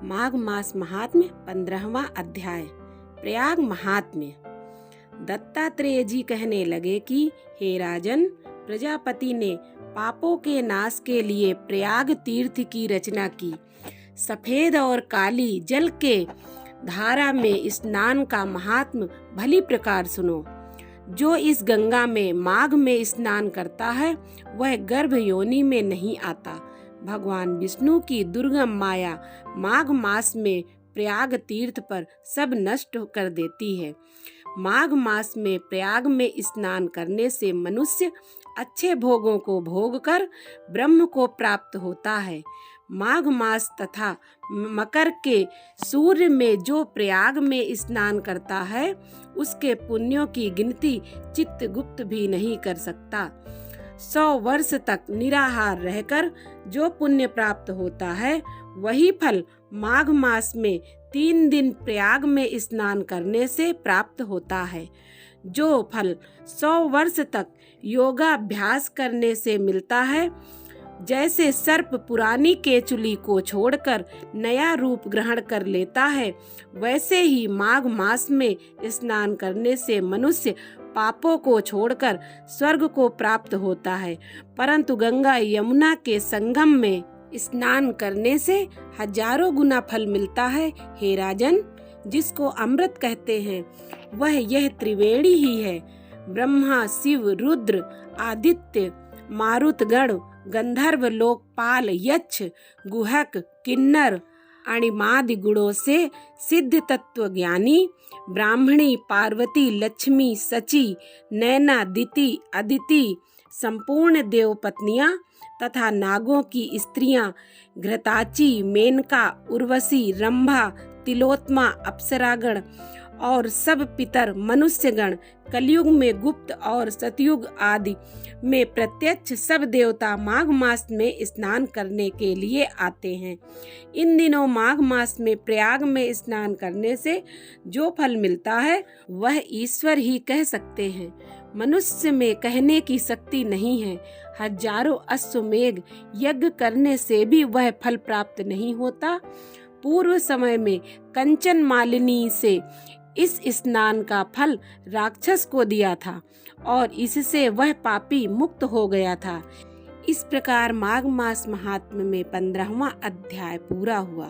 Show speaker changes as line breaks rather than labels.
माघ मास महात्म्य 15वां अध्याय। प्रयाग महात्म्य। दत्तात्रेय जी कहने लगे कि हे राजन, प्रजापति ने पापों के नाश के लिए प्रयाग तीर्थ की रचना की। सफेद और काली जल के धारा में स्नान का महात्म्य भली प्रकार सुनो। जो इस गंगा में माघ में स्नान करता है वह गर्भ योनि में नहीं आता। भगवान विष्णु की दुर्गम माया माघ मास में प्रयाग तीर्थ पर सब नष्ट कर देती है। माघ मास में प्रयाग में स्नान करने से मनुष्य अच्छे भोगों को भोग कर ब्रह्म को प्राप्त होता है। माघ मास तथा मकर के सूर्य में जो प्रयाग में स्नान करता है उसके पुण्यों की गिनती चित्रगुप्त भी नहीं कर सकता। 100 वर्ष तक निराहार रहकर जो पुण्य प्राप्त होता है वही फल माघ मास में 3 दिन प्रयाग में स्नान करने से प्राप्त होता है। जो फल 100 वर्ष तक योगाभ्यास करने से मिलता है, जैसे सर्प पुरानी केचुली को छोड़कर नया रूप ग्रहण कर लेता है, वैसे ही माघ मास में स्नान करने से मनुष्य पापों को छोड़कर स्वर्ग को प्राप्त होता है। परंतु गंगा यमुना के संगम में स्नान करने से हजारों गुना फल मिलता है। हे राजन, जिसको अमृत कहते हैं वह यह त्रिवेणी ही है। ब्रह्मा, शिव, रुद्र, आदित्य, मारुतगण, गंधर्व, लोकपाल, यक्ष, गुहक, किन्नर अणिमादि गुणों से सिद्ध तत्व ज्ञानी ब्राह्मणी, पार्वती, लक्ष्मी, सची, नैना, दिति, अदिति, संपूर्ण देव पत्नियां तथा नागों की स्त्रियां घृताची, मेनका, उर्वशी, रंभा, तिलोत्मा, अप्सरागण और सब पितर मनुष्यगण, कलयुग में गुप्त और सतयुग आदि में प्रत्यक्ष सब देवता माघ मास में स्नान करने के लिए आते हैं। इन दिनों माघ मास में प्रयाग में स्नान करने से जो फल मिलता है वह ईश्वर ही कह सकते हैं। मनुष्य में कहने की शक्ति नहीं है। हजारों अश्वमेघ यज्ञ करने से भी वह फल प्राप्त नहीं होता। पूर्व समय में कंचन मालिनी से इस स्नान का फल राक्षस को दिया था और इससे वह पापी मुक्त हो गया था। इस प्रकार माघ मास महात्म्य में 15वां अध्याय पूरा हुआ।